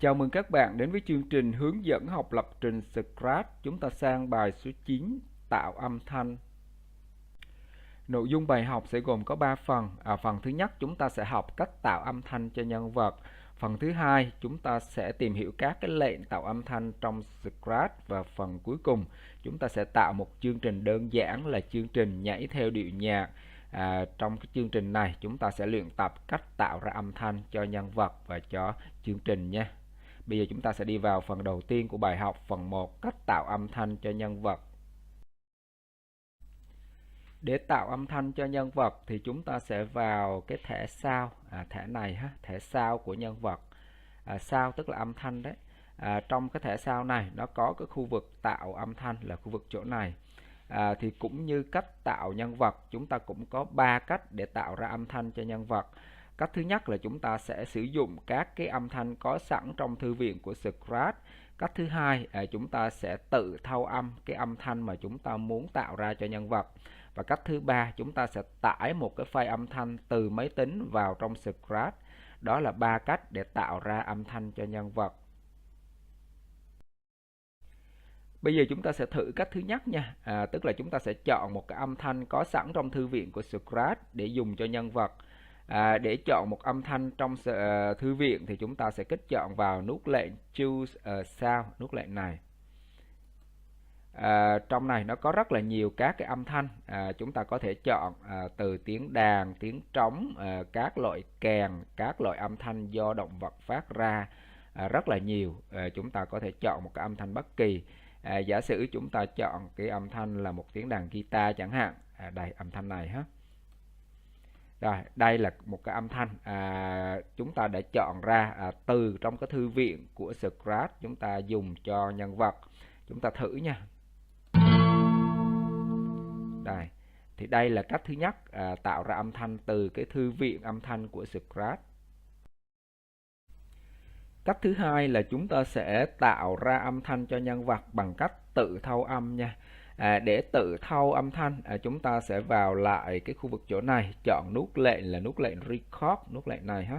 Chào mừng các bạn đến với chương trình hướng dẫn học lập trình Scratch. Chúng ta sang bài số 9, tạo âm thanh. Nội dung bài học sẽ gồm có 3 phần. Phần thứ nhất, chúng ta sẽ học cách tạo âm thanh cho nhân vật. Phần thứ hai, chúng ta sẽ tìm hiểu các cái lệnh tạo âm thanh trong Scratch. Và phần cuối cùng, chúng ta sẽ tạo một chương trình đơn giản là chương trình nhảy theo điệu nhạc. Trong cái chương trình này, chúng ta sẽ luyện tập cách tạo ra âm thanh cho nhân vật và cho chương trình nha. Bây giờ chúng ta sẽ đi vào phần đầu tiên của bài học, phần 1, cách tạo âm thanh cho nhân vật. Để tạo âm thanh cho nhân vật thì chúng ta sẽ vào cái thẻ sao, thẻ này thẻ sao của nhân vật. Sao tức là âm thanh đấy. Trong cái thẻ sao này nó có cái khu vực tạo âm thanh là khu vực chỗ này. Thì cũng như cách tạo nhân vật, chúng ta cũng có 3 cách để tạo ra âm thanh cho nhân vật. Cách thứ nhất là chúng ta sẽ sử dụng các cái âm thanh có sẵn trong thư viện của Scratch. Cách thứ hai, chúng ta sẽ tự thâu âm cái âm thanh mà chúng ta muốn tạo ra cho nhân vật. Và cách thứ ba, chúng ta sẽ tải một cái file âm thanh từ máy tính vào trong Scratch. Đó là 3 cách để tạo ra âm thanh cho nhân vật. Bây giờ chúng ta sẽ thử cách thứ nhất nha, tức là chúng ta sẽ chọn một cái âm thanh có sẵn trong thư viện của Scratch để dùng cho nhân vật. Để chọn một âm thanh trong thư viện thì chúng ta sẽ kích chọn vào nút lệnh Choose a Sound, nút lệnh này. Trong này nó có rất là nhiều các cái âm thanh. Chúng ta có thể chọn từ tiếng đàn, tiếng trống, các loại kèn, các loại âm thanh do động vật phát ra, rất là nhiều. Chúng ta có thể chọn một cái âm thanh bất kỳ. Giả sử chúng ta chọn cái âm thanh là một tiếng đàn guitar chẳng hạn. Đây, âm thanh này Rồi, đây là một cái âm thanh chúng ta đã chọn ra từ trong cái thư viện của Scratch, chúng ta dùng cho nhân vật. Chúng ta thử nha. Đây, thì đây là cách thứ nhất, tạo ra âm thanh từ cái thư viện âm thanh của Scratch. Cách thứ hai là chúng ta sẽ tạo ra âm thanh cho nhân vật bằng cách tự thâu âm nha. Để tự thâu âm thanh, chúng ta sẽ vào lại cái khu vực chỗ này, chọn nút lệnh là nút lệnh Record, nút lệnh này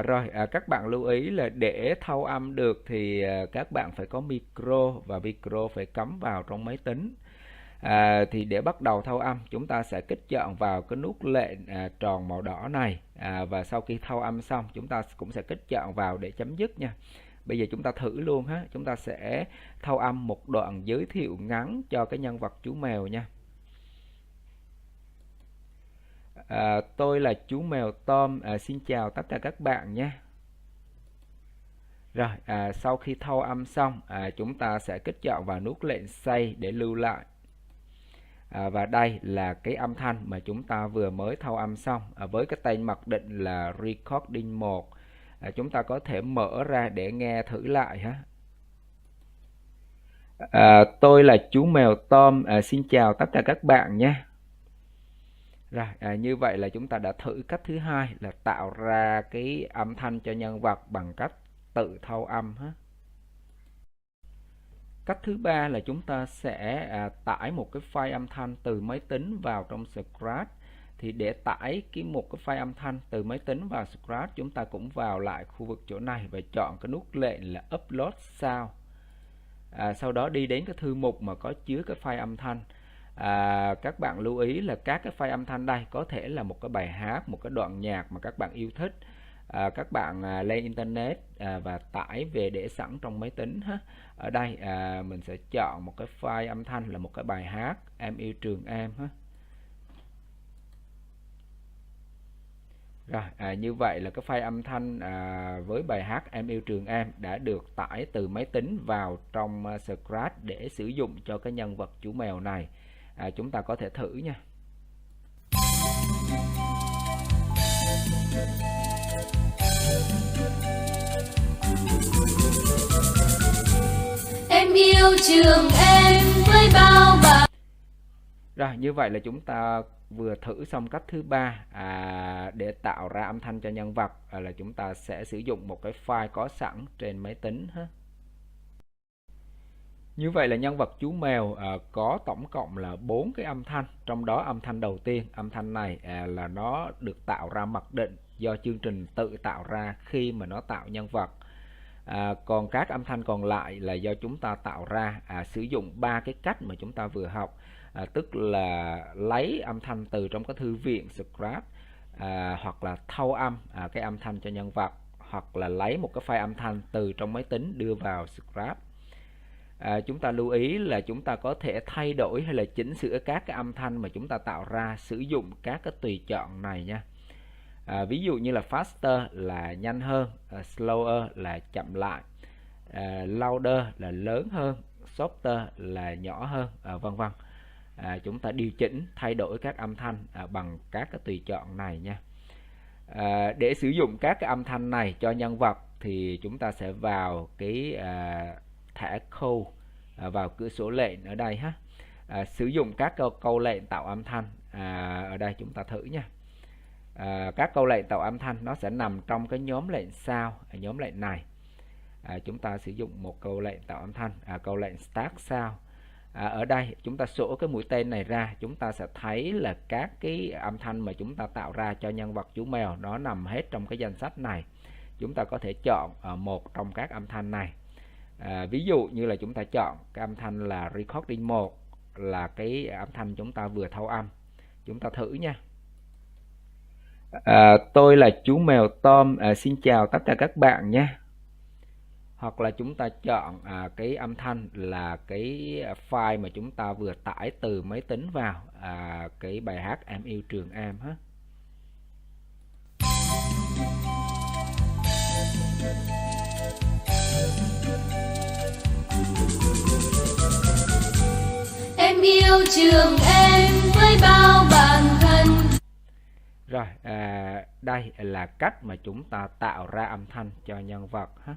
Rồi, các bạn lưu ý là để thâu âm được thì các bạn phải có micro và micro phải cắm vào trong máy tính. Thì để bắt đầu thâu âm, chúng ta sẽ kích chọn vào cái nút lệnh tròn màu đỏ này, và sau khi thâu âm xong chúng ta cũng sẽ kích chọn vào để chấm dứt nha. Bây giờ chúng ta thử luôn chúng ta sẽ thâu âm một đoạn giới thiệu ngắn cho cái nhân vật chú mèo nha. Tôi là chú mèo Tom, xin chào tất cả các bạn nhé. Rồi, sau khi thâu âm xong, chúng ta sẽ kích chọn vào nút lệnh Save để lưu lại. Và đây là cái âm thanh mà chúng ta vừa mới thâu âm xong, với cái tên mặc định là Recording 1. Chúng ta có thể mở ra để nghe thử lại tôi là chú mèo Tom, xin chào tất cả các bạn nhé. Rồi, như vậy là chúng ta đã thử cách thứ hai là tạo ra cái âm thanh cho nhân vật bằng cách tự thâu âm Cách thứ ba là chúng ta sẽ tải một cái file âm thanh từ máy tính vào trong Scratch. Thì để tải một cái file âm thanh từ máy tính vào Scratch, chúng ta cũng vào lại khu vực chỗ này và chọn cái nút lệnh là Upload Sound. Sau đó đi đến cái thư mục mà có chứa cái file âm thanh. Các bạn lưu ý là các cái file âm thanh đây có thể là một cái bài hát, một cái đoạn nhạc mà các bạn yêu thích. Các bạn lên internet và tải về để sẵn trong máy tính Ở đây mình sẽ chọn một cái file âm thanh là một cái bài hát Em yêu trường em Rồi, như vậy là cái file âm thanh với bài hát Em yêu trường em đã được tải từ máy tính vào trong Scratch để sử dụng cho cái nhân vật chú mèo này. Chúng ta có thể thử nha. Em yêu trường em với bao bạn. Rồi, như vậy là chúng ta vừa thử xong cách thứ ba. Để tạo ra âm thanh cho nhân vật là chúng ta sẽ sử dụng một cái file có sẵn trên máy tính Như vậy là nhân vật chú mèo có tổng cộng là 4 cái âm thanh. Trong đó âm thanh đầu tiên, âm thanh này là nó được tạo ra mặc định do chương trình tự tạo ra khi mà nó tạo nhân vật. Còn các âm thanh còn lại là do chúng ta tạo ra, sử dụng ba cái cách mà chúng ta vừa học, tức là lấy âm thanh từ trong cái thư viện Scratch, hoặc là thâu âm cái âm thanh cho nhân vật, hoặc là lấy một cái file âm thanh từ trong máy tính đưa vào Scratch. Chúng ta lưu ý là chúng ta có thể thay đổi hay là chỉnh sửa các cái âm thanh mà chúng ta tạo ra sử dụng các cái tùy chọn này nha. Ví dụ như là faster là nhanh hơn, slower là chậm lại, louder là lớn hơn, softer là nhỏ hơn, vân vân. Chúng ta điều chỉnh thay đổi các âm thanh bằng các cái tùy chọn này nha. Để sử dụng các cái âm thanh này cho nhân vật thì chúng ta sẽ vào cái thẻ code, vào cửa sổ lệnh ở đây ha. Sử dụng các câu lệnh tạo âm thanh, ở đây chúng ta thử nha. Các câu lệnh tạo âm thanh nó sẽ nằm trong cái nhóm lệnh sound, nhóm lệnh này. Chúng ta sử dụng một câu lệnh tạo âm thanh, câu lệnh start sound. Ở đây chúng ta sổ cái mũi tên này ra, chúng ta sẽ thấy là các cái âm thanh mà chúng ta tạo ra cho nhân vật chú mèo nó nằm hết trong cái danh sách này. Chúng ta có thể chọn một trong các âm thanh này. Ví dụ như là chúng ta chọn cái âm thanh là recording 1, là cái âm thanh chúng ta vừa thâu âm. Chúng ta thử nha. Tôi là chú mèo Tom, xin chào tất cả các bạn nhé. Hoặc là chúng ta chọn cái âm thanh là cái file mà chúng ta vừa tải từ máy tính vào, cái bài hát Em yêu trường em ha. Em yêu trường em với bao bạn thân. Rồi, đây là cách mà chúng ta tạo ra âm thanh cho nhân vật ha.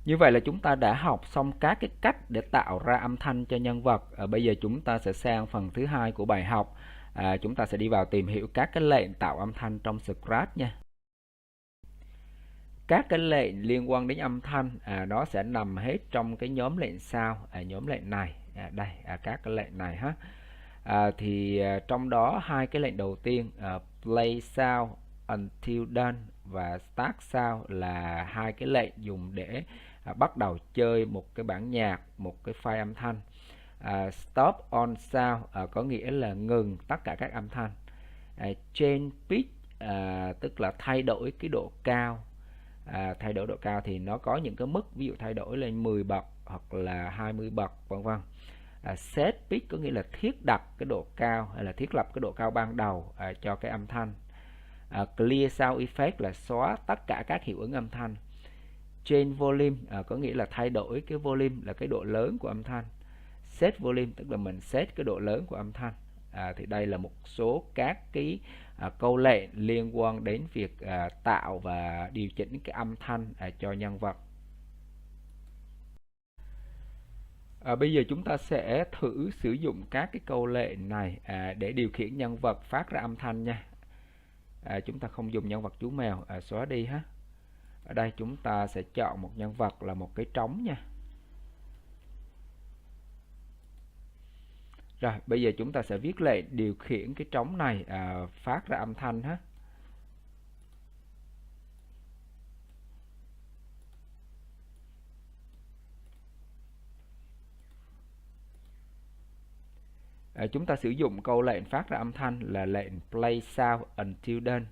Như vậy là chúng ta đã học xong các cái cách để tạo ra âm thanh cho nhân vật. Bây giờ chúng ta sẽ sang phần thứ hai của bài học. Chúng ta sẽ đi vào tìm hiểu các cái lệnh tạo âm thanh trong Scratch nha. Các cái lệnh liên quan đến âm thanh nó sẽ nằm hết trong cái nhóm lệnh sound, nhóm lệnh này. Đây, các cái lệnh này ha. Trong đó hai cái lệnh đầu tiên, play sound, until done và start sound, là hai cái lệnh dùng để bắt đầu chơi một cái bản nhạc, một cái file âm thanh. Stop on sound có nghĩa là ngừng tất cả các âm thanh. Change pitch tức là thay đổi cái độ cao. Thay đổi độ cao thì nó có những cái mức, ví dụ thay đổi lên 10 bậc hoặc là 20 bậc, vân vân. Set pitch có nghĩa là thiết đặt cái độ cao hay là thiết lập cái độ cao ban đầu cho cái âm thanh. Clear sound effect là xóa tất cả các hiệu ứng âm thanh. Change volume có nghĩa là thay đổi cái volume là cái độ lớn của âm thanh. Set volume tức là mình set cái độ lớn của âm thanh. Thì đây là một số các cái câu lệnh liên quan đến việc tạo và điều chỉnh cái âm thanh cho nhân vật. Bây giờ chúng ta sẽ thử sử dụng các cái câu lệnh này để điều khiển nhân vật phát ra âm thanh nha. Chúng ta không dùng nhân vật chú mèo, xóa đi ha. Ở đây chúng ta sẽ chọn một nhân vật là một cái trống nha. Rồi, bây giờ chúng ta sẽ viết lệnh điều khiển cái trống này phát ra âm thanh ha. Chúng ta sử dụng câu lệnh phát ra âm thanh là lệnh play sound until done.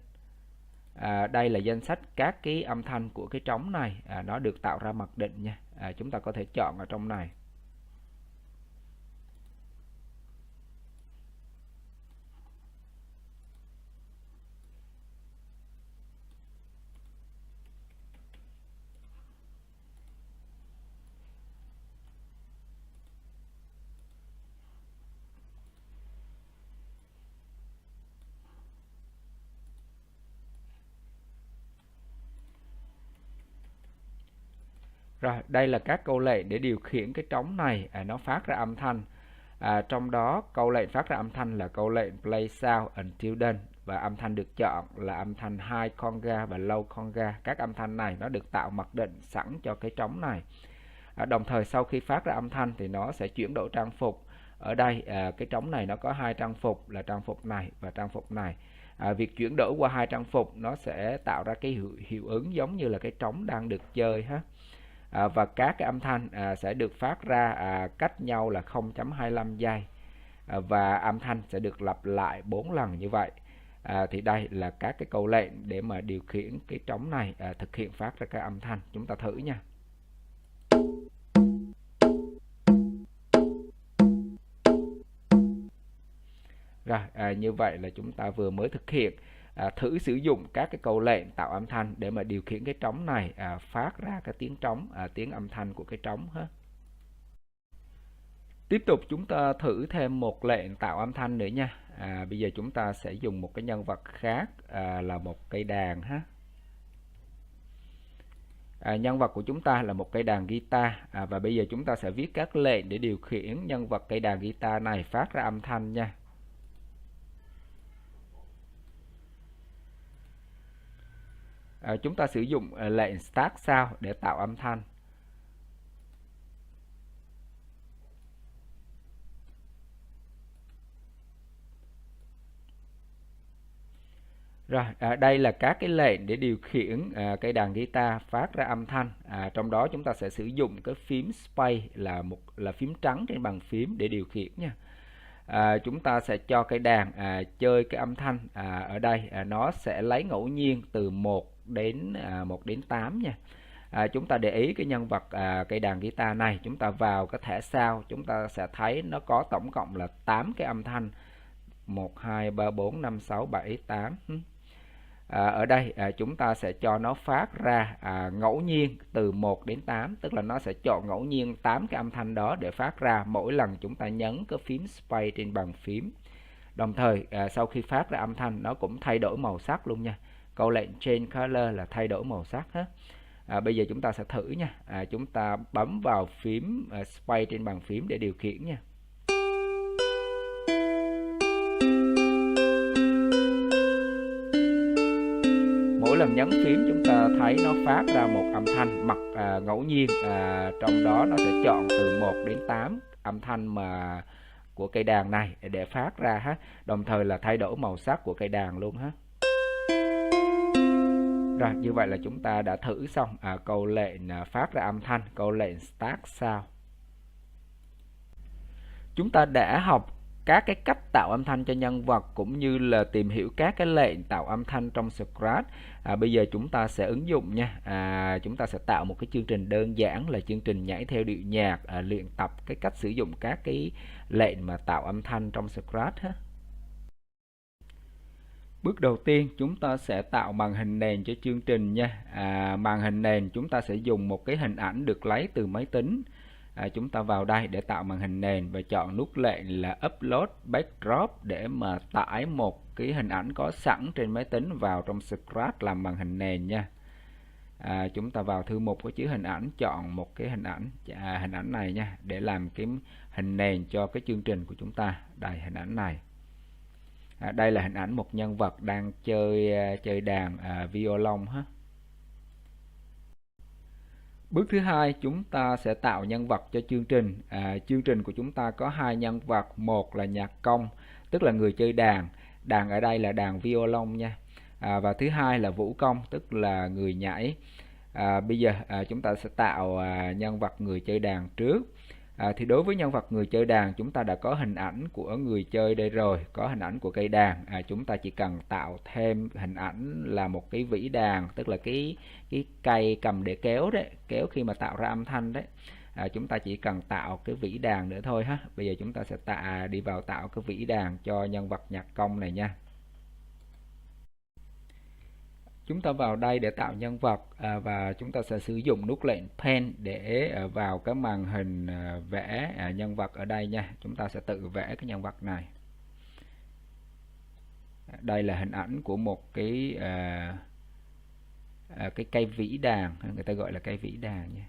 Đây là danh sách các cái âm thanh của cái trống này, nó được tạo ra mặc định nha. Chúng ta có thể chọn ở trong này. Rồi, đây là các câu lệnh để điều khiển cái trống này, nó phát ra âm thanh. Trong đó câu lệnh phát ra âm thanh là câu lệnh play sound until done, và âm thanh được chọn là âm thanh high conga và low conga. Các âm thanh này nó được tạo mặc định sẵn cho cái trống này. Đồng thời sau khi phát ra âm thanh thì nó sẽ chuyển đổi trang phục. Ở đây cái trống này nó có hai trang phục là trang phục này và trang phục này. Việc chuyển đổi qua hai trang phục nó sẽ tạo ra cái hiệu ứng giống như là cái trống đang được chơi ha. Và các cái âm thanh sẽ được phát ra cách nhau là 0.25 giây, và âm thanh sẽ được lặp lại 4 lần như vậy. Thì đây là các cái câu lệnh để mà điều khiển cái trống này thực hiện phát ra cái âm thanh. Chúng ta thử nha. Rồi, như vậy là chúng ta vừa mới thực hiện thử sử dụng các cái câu lệnh tạo âm thanh để mà điều khiển cái trống này phát ra cái tiếng trống, tiếng âm thanh của cái trống ha. Tiếp tục chúng ta thử thêm một lệnh tạo âm thanh nữa nha. Bây giờ chúng ta sẽ dùng một cái nhân vật khác là một cây đàn ha. Nhân vật của chúng ta là một cây đàn guitar, và bây giờ chúng ta sẽ viết các lệnh để điều khiển nhân vật cây đàn guitar này phát ra âm thanh nha. Chúng ta sử dụng lệnh Start Sound để tạo âm thanh. Rồi, đây là các cái lệnh để điều khiển cây đàn guitar phát ra âm thanh. Trong đó chúng ta sẽ sử dụng cái phím Space là phím trắng trên bàn phím để điều khiển nha. Chúng ta sẽ cho cây đàn chơi cái âm thanh ở đây nó sẽ lấy ngẫu nhiên từ 1 đến 8 nha. Chúng ta để ý cái nhân vật cây đàn guitar này, chúng ta vào cái thẻ sound chúng ta sẽ thấy nó có tổng cộng là 8 cái âm thanh, 1 2 3 4 5 6 7 8. Ở đây chúng ta sẽ cho nó phát ra ngẫu nhiên từ 1 đến 8, tức là nó sẽ chọn ngẫu nhiên 8 cái âm thanh đó để phát ra mỗi lần chúng ta nhấn cái phím Space trên bàn phím. Đồng thời sau khi phát ra âm thanh nó cũng thay đổi màu sắc luôn nha. Câu lệnh Change Color là thay đổi màu sắc hết. Bây giờ chúng ta sẽ thử nha. Chúng ta bấm vào phím Space trên bàn phím để điều khiển nha. Mỗi lần nhấn phím chúng ta thấy nó phát ra một âm thanh mặc ngẫu nhiên, trong đó nó sẽ chọn từ 1 đến 8 âm thanh mà của cây đàn này để phát ra ha. Đồng thời là thay đổi màu sắc của cây đàn luôn ha. Rồi, như vậy là chúng ta đã thử xong câu lệnh phát ra âm thanh, câu lệnh Start Sound. Chúng ta đã học các cái cách tạo âm thanh cho nhân vật cũng như là tìm hiểu các cái lệnh tạo âm thanh trong Scratch. Bây giờ chúng ta sẽ ứng dụng nha. Chúng ta sẽ tạo một cái chương trình đơn giản là chương trình nhảy theo điệu nhạc, luyện tập cái cách sử dụng các cái lệnh mà tạo âm thanh trong Scratch ha. Bước đầu tiên chúng ta sẽ tạo màn hình nền cho chương trình nha. Màn hình nền chúng ta sẽ dùng một cái hình ảnh được lấy từ máy tính. Chúng ta vào đây để tạo màn hình nền và chọn nút lệnh là Upload Backdrop để mà tải một cái hình ảnh có sẵn trên máy tính vào trong Scratch làm màn hình nền nha. Chúng ta vào thư mục có chữ hình ảnh, chọn một cái hình ảnh này nha để làm cái hình nền cho cái chương trình của chúng ta. Đây, hình ảnh này. Đây là hình ảnh một nhân vật đang chơi đàn violon ha. Bước thứ hai chúng ta sẽ tạo nhân vật cho chương trình. Chương trình của chúng ta có hai nhân vật, một là nhạc công tức là người chơi đàn, đàn ở đây là đàn violon nha, và thứ hai là vũ công tức là người nhảy. Bây giờ chúng ta sẽ tạo nhân vật người chơi đàn trước. Thì đối với nhân vật người chơi đàn chúng ta đã có hình ảnh của người chơi đây rồi, có hình ảnh của cây đàn. Chúng ta chỉ cần tạo thêm hình ảnh là một cái vĩ đàn, tức là cái cây cầm để kéo đấy, kéo khi mà tạo ra âm thanh đấy. Chúng ta chỉ cần tạo cái vĩ đàn nữa thôi ha. Bây giờ chúng ta sẽ đi vào tạo cái vĩ đàn cho nhân vật nhạc công này nha. Chúng ta vào đây để tạo nhân vật và chúng ta sẽ sử dụng nút lệnh Pen để vào cái màn hình vẽ nhân vật ở đây nha. Chúng ta sẽ tự vẽ cái nhân vật này. Đây là hình ảnh của một cái cây vĩ đàn, người ta gọi là cây vĩ đàn nha.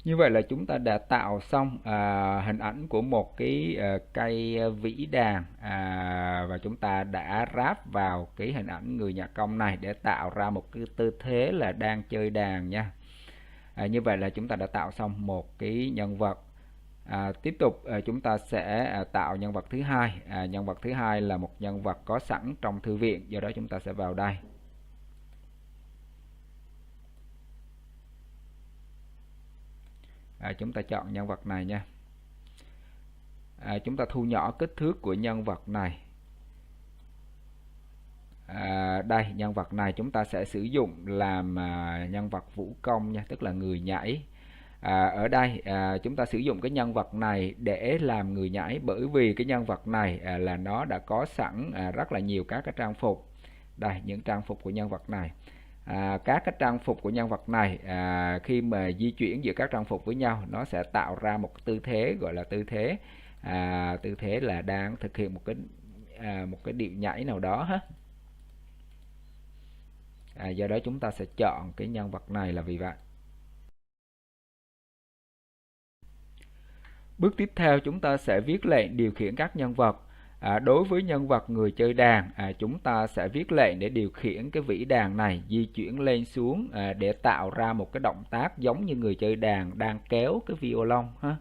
Như vậy là chúng ta đã tạo xong hình ảnh của một cái cây vĩ đàn, và chúng ta đã ráp vào cái hình ảnh người nhạc công này để tạo ra một cái tư thế là đang chơi đàn nha. Như vậy là chúng ta đã tạo xong một cái nhân vật. Tiếp tục chúng ta sẽ tạo nhân vật thứ hai. Nhân vật thứ hai là một nhân vật có sẵn trong thư viện, do đó chúng ta sẽ vào đây. Chúng ta chọn nhân vật này nha. Chúng ta thu nhỏ kích thước của nhân vật này. Đây, nhân vật này chúng ta sẽ sử dụng làm nhân vật vũ công nha, tức là người nhảy. Ở đây chúng ta sử dụng cái nhân vật này để làm người nhảy, bởi vì cái nhân vật này là nó đã có sẵn rất là nhiều các cái trang phục. Đây, những trang phục của nhân vật này. Các cái trang phục của nhân vật này khi mà di chuyển giữa các trang phục với nhau, nó sẽ tạo ra một tư thế gọi là tư thế là đang thực hiện một cái điệu nhảy nào đó hết. Do đó chúng ta sẽ chọn cái nhân vật này là vì vậy. Bước tiếp theo chúng ta sẽ viết lệnh điều khiển các nhân vật. Đối với nhân vật người chơi đàn, chúng ta sẽ viết lệnh để điều khiển cái vĩ đàn này di chuyển lên xuống để tạo ra một cái động tác giống như người chơi đàn đang kéo cái violon ha.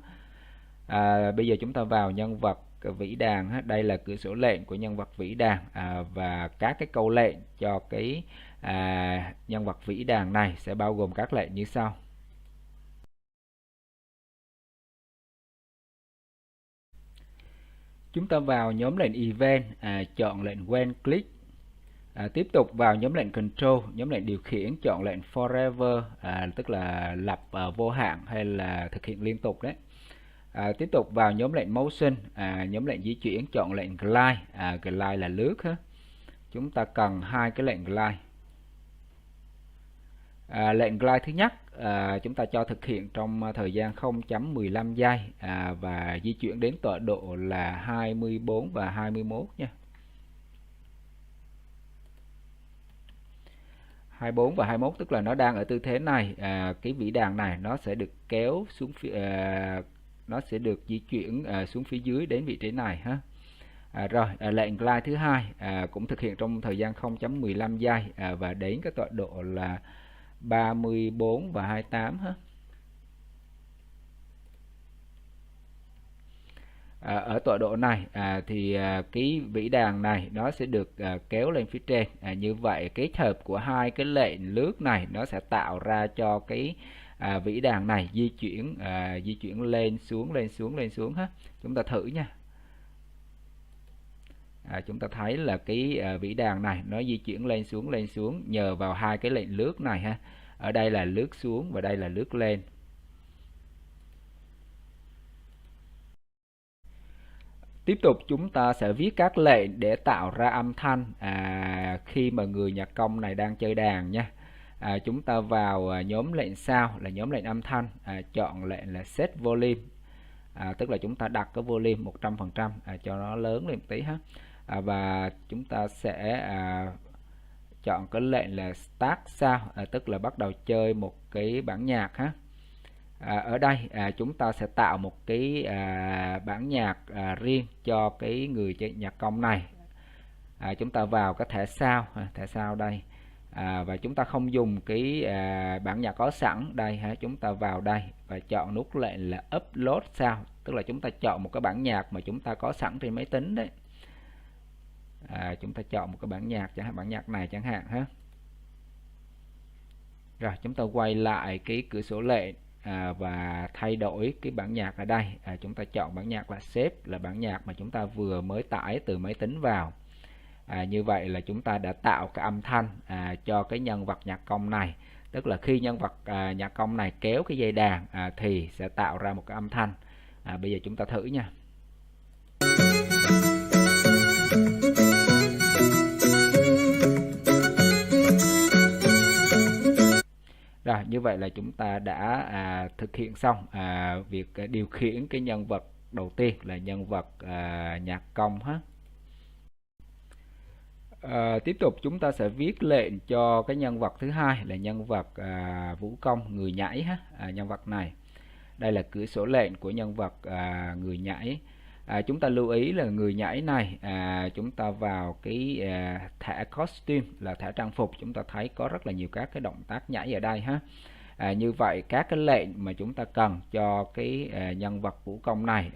Bây giờ chúng ta vào nhân vật vĩ đàn ha. Đây là cửa sổ lệnh của nhân vật vĩ đàn, và các cái câu lệnh cho cái nhân vật vĩ đàn này sẽ bao gồm các lệnh như sau. Chúng ta vào nhóm lệnh Event, chọn lệnh When Click. Tiếp tục vào nhóm lệnh Control, nhóm lệnh điều khiển, chọn lệnh Forever, tức là lặp vô hạn hay là thực hiện liên tục đấy. Tiếp tục vào nhóm lệnh Motion, nhóm lệnh di chuyển, chọn lệnh Glide. Glide là lướt ha. Chúng ta cần hai cái lệnh Glide. Lệnh glide thứ nhất chúng ta cho thực hiện trong thời gian 0.15 giây và di chuyển đến tọa độ là 24 và 21 nha. 24 và 21 tức là nó đang ở tư thế này, cái vĩ đàn này nó sẽ được kéo xuống phía, nó sẽ được di chuyển xuống phía dưới đến vị trí này ha. Rồi lệnh glide thứ hai cũng thực hiện trong thời gian 0.15 giây và đến cái tọa độ là 34 và 28 ha. Ở tọa độ này thì cái vĩ đàn này nó sẽ được kéo lên phía trên. Như vậy kết hợp của hai cái lệnh lướt này nó sẽ tạo ra cho cái vĩ đàn này di chuyển lên xuống ha. Chúng ta thử nha. Chúng ta thấy là cái vĩ đàn này nó di chuyển lên xuống nhờ vào hai cái lệnh lướt này ha. Ở đây là lướt xuống và đây là lướt lên. Tiếp tục chúng ta sẽ viết các lệnh để tạo ra âm thanh khi mà người nhạc công này đang chơi đàn nha. Chúng ta vào nhóm lệnh Sound là nhóm lệnh âm thanh, chọn lệnh là Set Volume, tức là chúng ta đặt cái volume 100% cho nó lớn lên một tí ha. Và chúng ta sẽ chọn cái lệnh là Start Sound, tức là bắt đầu chơi một cái bản nhạc ha. Ở đây chúng ta sẽ tạo một cái bản nhạc riêng cho cái người chơi nhạc công này. Chúng ta vào cái thẻ sound đây, và chúng ta không dùng cái bản nhạc có sẵn đây ha. Chúng ta vào đây và chọn nút lệnh là Upload Sound, tức là chúng ta chọn một cái bản nhạc mà chúng ta có sẵn trên máy tính đấy. Chúng ta chọn một cái bản nhạc, chẳng hạn bản nhạc này chẳng hạn ha. Rồi chúng ta quay lại cái cửa sổ lệnh và thay đổi cái bản nhạc ở đây. Chúng ta chọn bản nhạc là Save, là bản nhạc mà chúng ta vừa mới tải từ máy tính vào. Như vậy là chúng ta đã tạo cái âm thanh cho cái nhân vật nhạc công này, tức là khi nhân vật nhạc công này kéo cái dây đàn thì sẽ tạo ra một cái âm thanh. Bây giờ chúng ta thử nha. Rồi như vậy là chúng ta đã thực hiện xong việc điều khiển cái nhân vật đầu tiên là nhân vật nhạc công ha. Tiếp tục chúng ta sẽ viết lệnh cho cái nhân vật thứ hai là nhân vật vũ công, người nhảy ha. Nhân vật này Đây là cửa sổ lệnh của nhân vật người nhảy. Chúng ta lưu ý là người nhảy này, chúng ta vào cái thẻ costume là thẻ trang phục, chúng ta thấy có rất là nhiều các cái động tác nhảy ở đây ha. Như vậy các cái lệnh mà chúng ta cần cho cái nhân vật vũ công này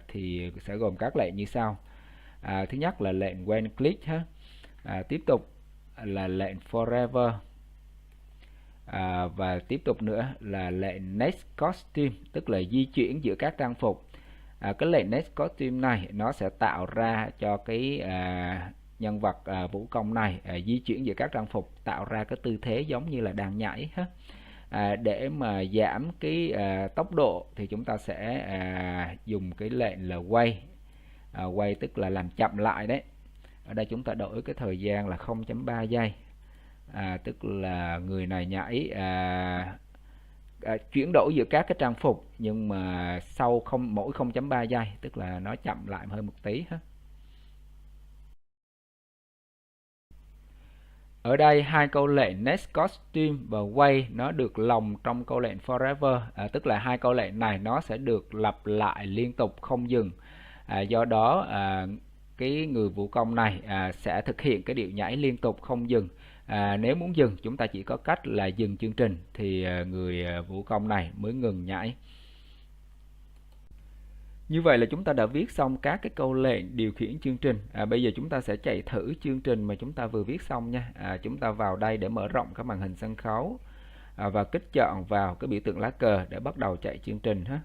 thì sẽ gồm các lệnh như sau. Thứ nhất là lệnh when click ha. Tiếp tục là lệnh forever. Và tiếp tục nữa là lệnh next costume, tức là di chuyển giữa các trang phục. Cái lệnh next costume này nó sẽ tạo ra cho cái nhân vật vũ công này di chuyển giữa các trang phục, tạo ra cái tư thế giống như là đang nhảy ha. Để mà giảm cái tốc độ thì chúng ta sẽ dùng cái lệnh là quay. Quay tức là làm chậm lại đấy. Ở đây chúng ta đổi cái thời gian là 0.3 giây. Tức là người này nhảy chuyển đổi giữa các cái trang phục, nhưng mà sau mỗi 0.3 giây, tức là nó chậm lại hơn một tí ha. Ở đây hai câu lệnh next costume và quay nó được lồng trong câu lệnh forever, tức là hai câu lệnh này nó sẽ được lặp lại liên tục không dừng. Do đó cái người vũ công này sẽ thực hiện cái điệu nhảy liên tục không dừng. Nếu muốn dừng, chúng ta chỉ có cách là dừng chương trình thì người vũ công này mới ngừng nhảy. Như vậy là chúng ta đã viết xong các cái câu lệnh điều khiển chương trình. Bây giờ chúng ta sẽ chạy thử chương trình mà chúng ta vừa viết xong nha. Chúng ta vào đây để mở rộng các màn hình sân khấu và kích chọn vào cái biểu tượng lá cờ để bắt đầu chạy chương trình ha.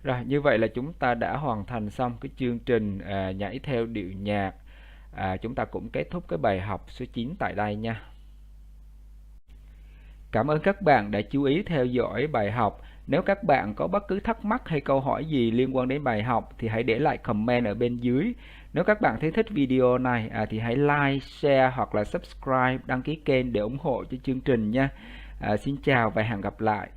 Rồi, như vậy là chúng ta đã hoàn thành xong cái chương trình nhảy theo điệu nhạc. Chúng ta cũng kết thúc cái bài học số 9 tại đây nha. Cảm ơn các bạn đã chú ý theo dõi bài học. Nếu các bạn có bất cứ thắc mắc hay câu hỏi gì liên quan đến bài học thì hãy để lại comment ở bên dưới. Nếu các bạn thấy thích video này thì hãy like, share hoặc là subscribe, đăng ký kênh để ủng hộ cho chương trình nha. Xin chào và hẹn gặp lại.